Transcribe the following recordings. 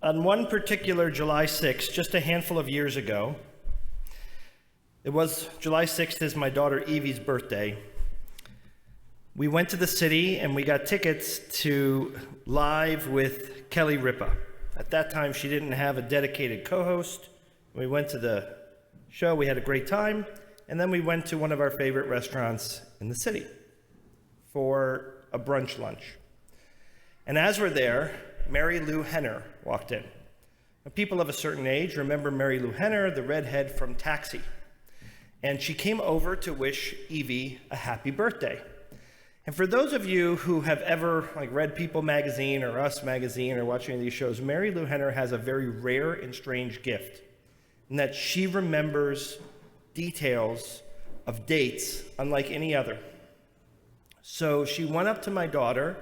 On one particular July 6th, just a handful of years ago, it was July 6th is my daughter Evie's birthday. We went to the city and we got tickets to Live with Kelly Ripa. At that time, she didn't have a dedicated co-host. We went to the show, we had a great time, and then we went to one of our favorite restaurants in the city for a brunch lunch. And as we're there, Mary Lou Henner walked in. Now, people of a certain age remember Mary Lou Henner, the redhead from Taxi. And she came over to wish Evie a happy birthday. And for those of you who have ever read People magazine or Us magazine or watching these shows, Mary Lou Henner has a very rare and strange gift in that she remembers details of dates unlike any other. So she went up to my daughter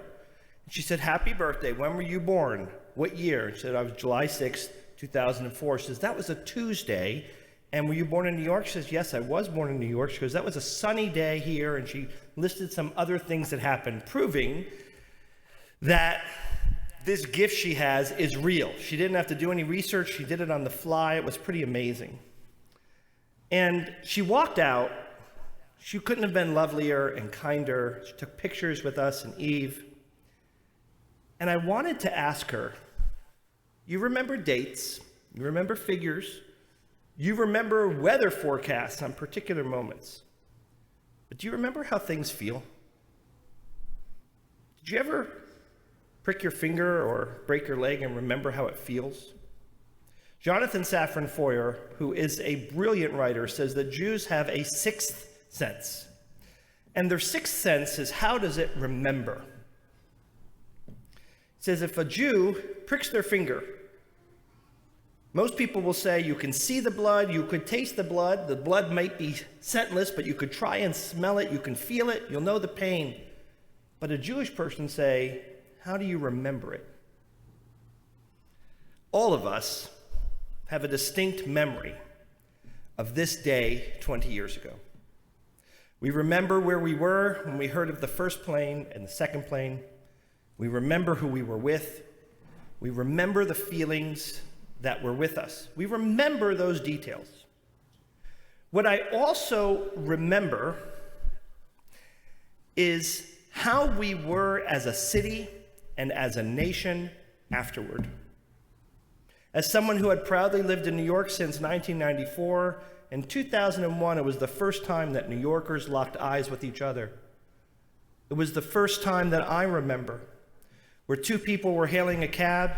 and she said, "Happy birthday, when were you born? What year?" She said, "I was July 6th, 2004. She says, "That was a Tuesday. And were you born in New York?" She says, "Yes, I was born in New York." She goes, "That was a sunny day here." And she listed some other things that happened, proving that this gift she has is real. She didn't have to do any research. She did it on the fly. It was pretty amazing. And she walked out. She couldn't have been lovelier and kinder. She took pictures with us and Eve. And I wanted to ask her, you remember dates, you remember figures, you remember weather forecasts on particular moments, but do you remember how things feel? Did you ever prick your finger or break your leg and remember how it feels? Jonathan Safran Foer, who is a brilliant writer, says that Jews have a sixth sense. And their sixth sense is, how does it remember? He says if a Jew pricks their finger, most people will say you can see the blood, you could taste the blood might be scentless, but you could try and smell it, you can feel it, you'll know the pain. But a Jewish person say, how do you remember it? All of us have a distinct memory of this day 20 years ago. We remember where we were when we heard of the first plane and the second plane. We remember who we were with. We remember the feelings that were with us. We remember those details. What I also remember is how we were as a city and as a nation afterward. As someone who had proudly lived in New York since 1994, in 2001, it was the first time that New Yorkers locked eyes with each other. It was the first time that I remember where two people were hailing a cab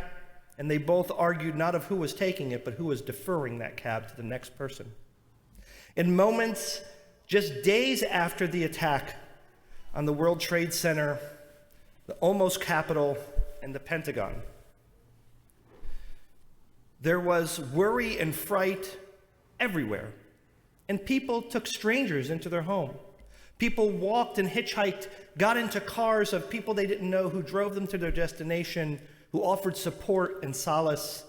and they both argued not of who was taking it, but who was deferring that cab to the next person. In moments just days after the attack on the World Trade Center, the almost Capitol, and the Pentagon, there was worry and fright everywhere. And people took strangers into their home. People walked and hitchhiked, got into cars of people they didn't know who drove them to their destination, who offered support and solace.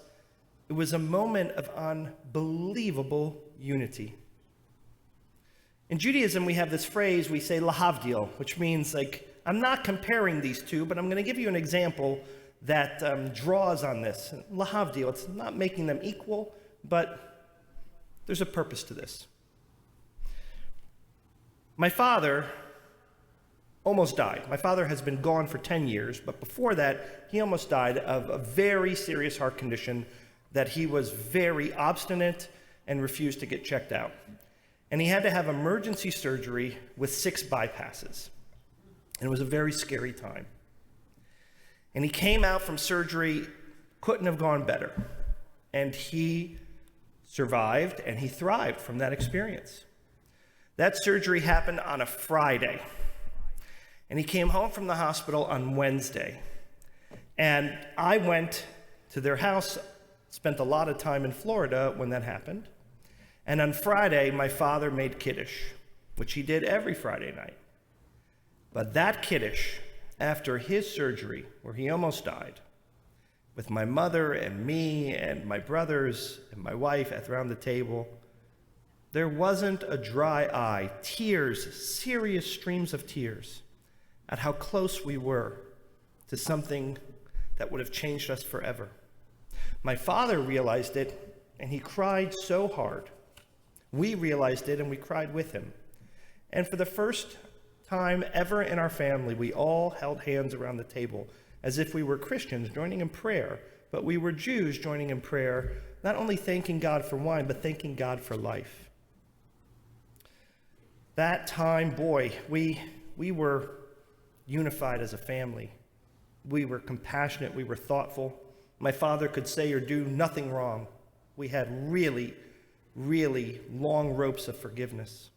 It was a moment of unbelievable unity. In Judaism, we have this phrase, we say lahavdil, which means I'm not comparing these two, but I'm going to give you an example that draws on this. Lahavdil, it's not making them equal, but there's a purpose to this. My father almost died. My father has been gone for 10 years, but before that, he almost died of a very serious heart condition that he was very obstinate and refused to get checked out. And he had to have emergency surgery with 6 bypasses. And it was a very scary time. And he came out from surgery, couldn't have gone better. And he survived and he thrived from that experience. That surgery happened on a Friday. And he came home from the hospital on Wednesday. And I went to their house, spent a lot of time in Florida when that happened. And on Friday, my father made Kiddush, which he did every Friday night. But that Kiddush, after his surgery, where he almost died, with my mother and me and my brothers and my wife around the table, there wasn't a dry eye, tears, serious streams of tears, at how close we were to something that would have changed us forever. My father realized it, and he cried so hard. We realized it, and we cried with him. And for the first time ever in our family, we all held hands around the table as if we were Christians joining in prayer, but we were Jews joining in prayer, not only thanking God for wine, but thanking God for life. That time, boy, we were unified as a family. We were compassionate, we were thoughtful. My father could say or do nothing wrong. We had really, really long ropes of forgiveness.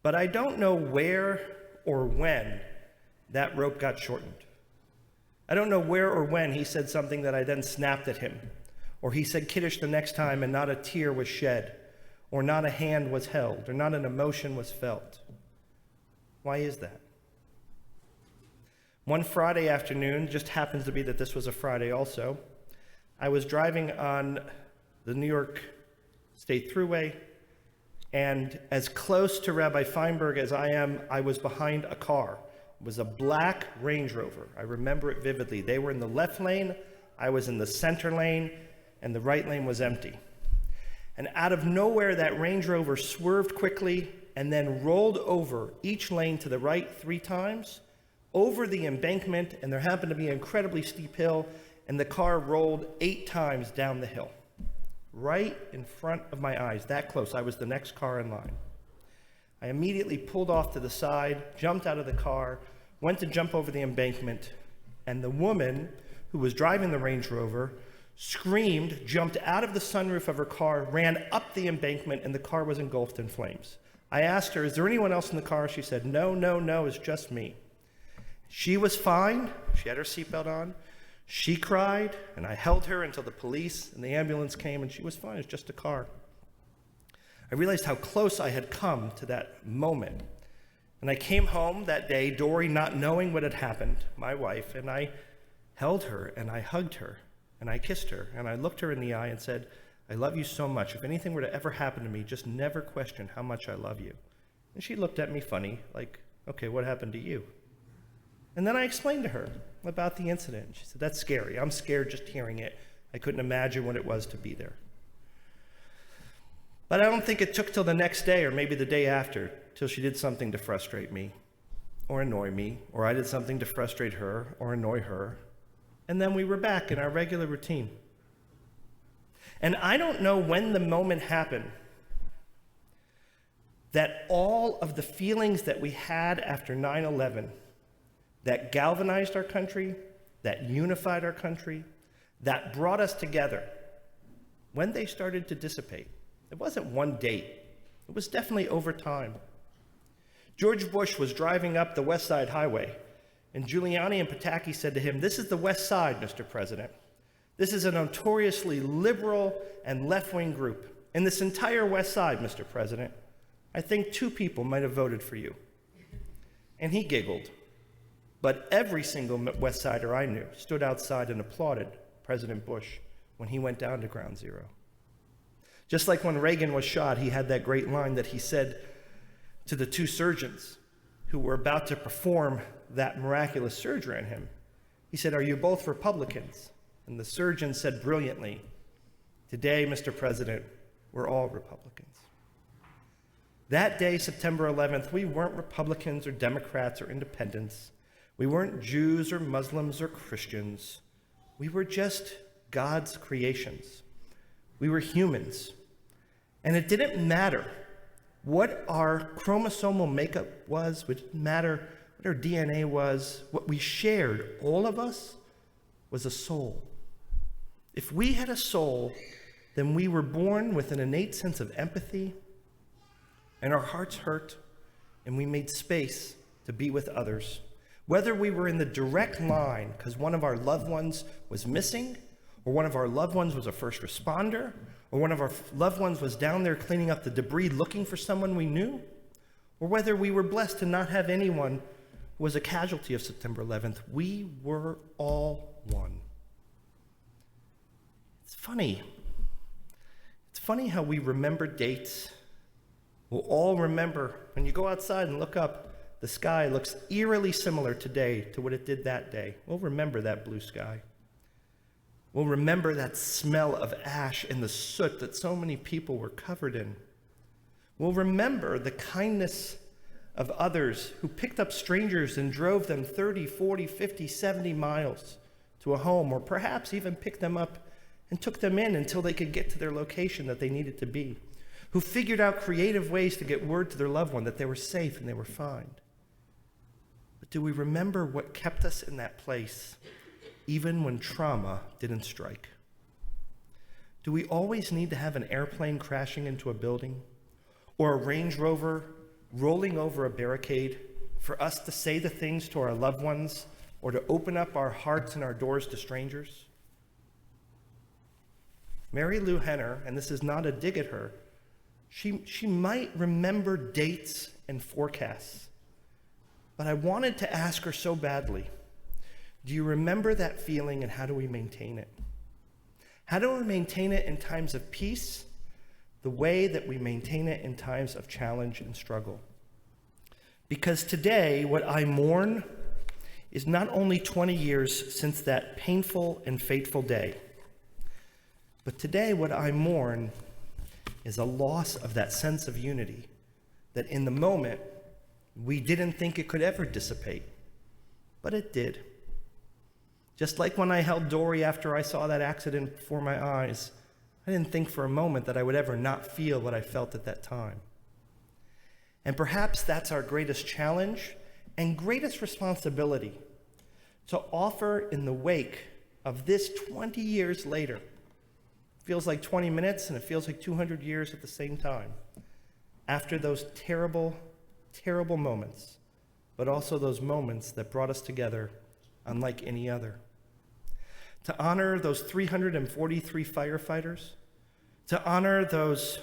But I don't know where or when that rope got shortened. I don't know where or when he said something that I then snapped at him, or he said Kiddush the next time and not a tear was shed, or not a hand was held, or not an emotion was felt. Why is that? One Friday afternoon, just happens to be that this was a Friday also, I was driving on the New York State Thruway, and as close to Rabbi Feinberg as I am, I was behind a car. It was a black Range Rover. I remember it vividly. They were in the left lane, I was in the center lane, and the right lane was empty. And out of nowhere, that Range Rover swerved quickly and then rolled over each lane to the right 3 times, over the embankment, and there happened to be an incredibly steep hill, and the car rolled 8 times down the hill, right in front of my eyes, that close. I was the next car in line. I immediately pulled off to the side, jumped out of the car, went to jump over the embankment, and the woman who was driving the Range Rover screamed, jumped out of the sunroof of her car, ran up the embankment, and the car was engulfed in flames. I asked her, "Is there anyone else in the car?" She said, "No, it's just me." She was fine. She had her seatbelt on. She cried, and I held her until the police and the ambulance came, and she was fine. It's just a car. I realized how close I had come to that moment. And I came home that day, Dory not knowing what had happened, my wife, and I held her, and I hugged her, and I kissed her, and I looked her in the eye and said, "I love you so much. If anything were to ever happen to me, just never question how much I love you." And she looked at me funny, like, "Okay, what happened to you?" And then I explained to her about the incident. She said, "That's scary. I'm scared just hearing it. I couldn't imagine what it was to be there." But I don't think it took till the next day, or maybe the day after, till she did something to frustrate me, or annoy me, or I did something to frustrate her, or annoy her. And then we were back in our regular routine. And I don't know when the moment happened that all of the feelings that we had after 9/11, that galvanized our country, that unified our country, that brought us together, when they started to dissipate. It wasn't one date. It was definitely over time. George Bush was driving up the West Side Highway, and Giuliani and Pataki said to him, "This is the West Side, Mr. President. This is a notoriously liberal and left-wing group. In this entire West Side, Mr. President, I think 2 people might have voted for you." And he giggled. But every single West Sider I knew stood outside and applauded President Bush when he went down to Ground Zero. Just like when Reagan was shot, he had that great line that he said to the 2 surgeons who were about to perform that miraculous surgery on him. He said, "Are you both Republicans?" And the surgeon said brilliantly, "Today, Mr. President, we're all Republicans." That day, September 11th, we weren't Republicans or Democrats or independents. We weren't Jews or Muslims or Christians. We were just God's creations. We were humans. And it didn't matter what our chromosomal makeup was, it didn't matter what our DNA was. What we shared, all of us, was a soul. If we had a soul, then we were born with an innate sense of empathy, and our hearts hurt, and we made space to be with others. Whether we were in the direct line because one of our loved ones was missing, or one of our loved ones was a first responder, or one of our loved ones was down there cleaning up the debris looking for someone we knew, or whether we were blessed to not have anyone who was a casualty of September 11th, we were all one. It's funny. It's funny how we remember dates. We'll all remember, when you go outside and look up, the sky looks eerily similar today to what it did that day. We'll remember that blue sky. We'll remember that smell of ash and the soot that so many people were covered in. We'll remember the kindness of others who picked up strangers and drove them 30, 40, 50, 70 miles to a home, or perhaps even picked them up and took them in until they could get to their location that they needed to be, who figured out creative ways to get word to their loved one that they were safe and they were fine. But do we remember what kept us in that place, even when trauma didn't strike? Do we always need to have an airplane crashing into a building, or a Range Rover rolling over a barricade for us to say the things to our loved ones, or to open up our hearts and our doors to strangers? Mary Lou Henner, and this is not a dig at her, she might remember dates and forecasts, but I wanted to ask her so badly, do you remember that feeling, and how do we maintain it? How do we maintain it in times of peace, the way that we maintain it in times of challenge and struggle? Because today, what I mourn is not only 20 years since that painful and fateful day, but today what I mourn is a loss of that sense of unity that in the moment we didn't think it could ever dissipate, but it did. Just like when I held Dory after I saw that accident before my eyes, I didn't think for a moment that I would ever not feel what I felt at that time. And perhaps that's our greatest challenge and greatest responsibility, to offer in the wake of this 20 years later. It feels like 20 minutes and it feels like 200 years at the same time. After those terrible, terrible moments, but also those moments that brought us together unlike any other. To honor those 343 firefighters, to honor those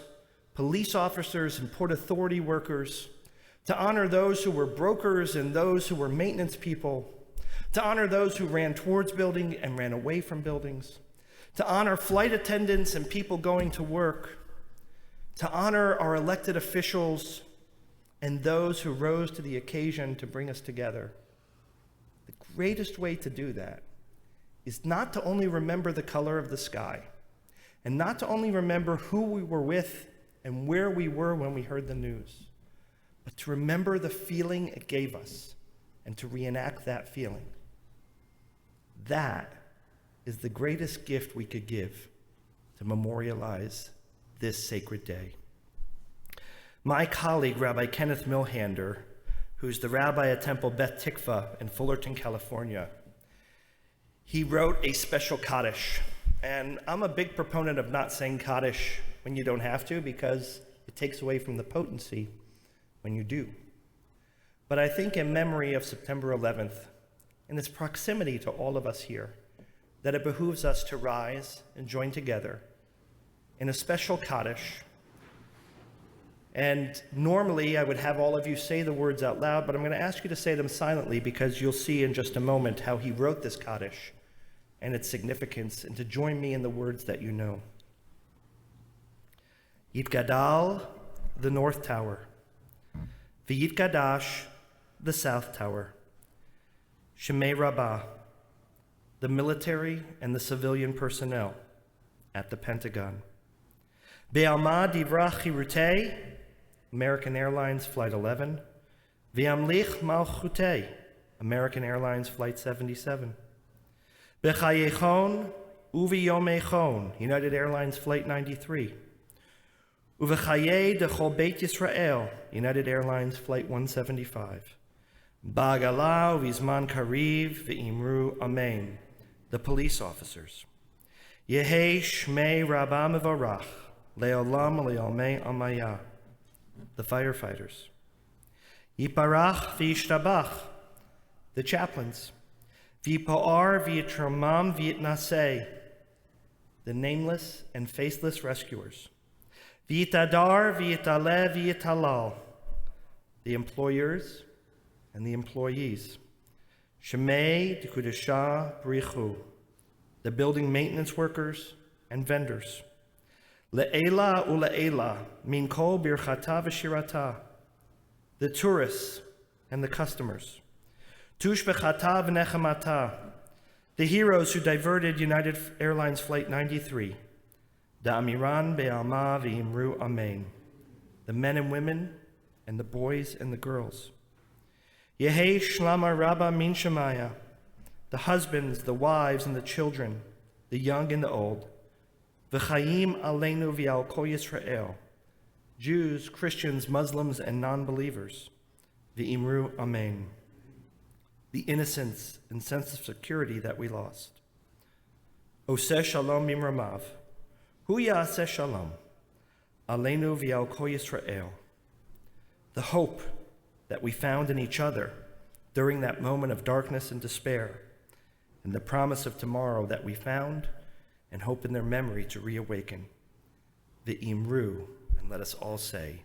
police officers and Port Authority workers, to honor those who were brokers and those who were maintenance people, to honor those who ran towards buildings and ran away from buildings, to honor flight attendants and people going to work, to honor our elected officials and those who rose to the occasion to bring us together. The greatest way to do that is not to only remember the color of the sky, and not to only remember who we were with and where we were when we heard the news, but to remember the feeling it gave us and to reenact that feeling. That is the greatest gift we could give to memorialize this sacred day. My colleague, Rabbi Kenneth Milhander, who's the rabbi at Temple Beth Tikva in Fullerton, California, he wrote a special Kaddish. And I'm a big proponent of not saying Kaddish when you don't have to, because it takes away from the potency when you do. But I think in memory of September 11th, in its proximity to all of us here, that it behooves us to rise and join together in a special Kaddish. And normally I would have all of you say the words out loud, but I'm going to ask you to say them silently, because you'll see in just a moment how he wrote this Kaddish and its significance, and to join me in the words that you know. Yitgadal, the North Tower. V'yitgadash, the South Tower. Shemei Rabbah, the military and the civilian personnel at the Pentagon. Be'alma divrach chirutei, American Airlines Flight 11. V'amlich malchutei, American Airlines Flight 77. B'chayechon uv'yomechon, United Airlines Flight 93. Uv'chayei dechol Beit Yisrael, United Airlines Flight 175. Ba'agala uv'izman kariv v'imru amen, the police officers. Yehei shmei Rabbah mevarach, le'olam le'olmei amaya, the firefighters. Yiparach v'yishtabach, the chaplains. V'yipoar v'yitramam v'yitnaseh, the nameless and faceless rescuers. V'yitadar v'yitaleh v'yitalal, the employers and the employees. Shemei d'kudashah b'richu, the building maintenance workers and vendors. Le'ela u'le'ela min kol birchata v'shirata, the tourists and the customers. Tush v'chata v'nechamata, The heroes who diverted United Airlines Flight 93, Da'amiran be'alma v'imru amen, the men and women and the boys and the girls. Yehei shlama rabba min shemaya, the husbands, the wives, and the children, the young and the old. V'chaim aleinu v'al kol Yisrael, Jews, Christians, Muslims, and non-believers. V'imru amen, the innocence and sense of security that we lost. Oseh shalom mimramav, hu ya'aseh shalom, aleinu v'al kol Yisrael, the hope that we found in each other during that moment of darkness and despair, and the promise of tomorrow that we found and hope in their memory to reawaken. V'imru, and let us all say,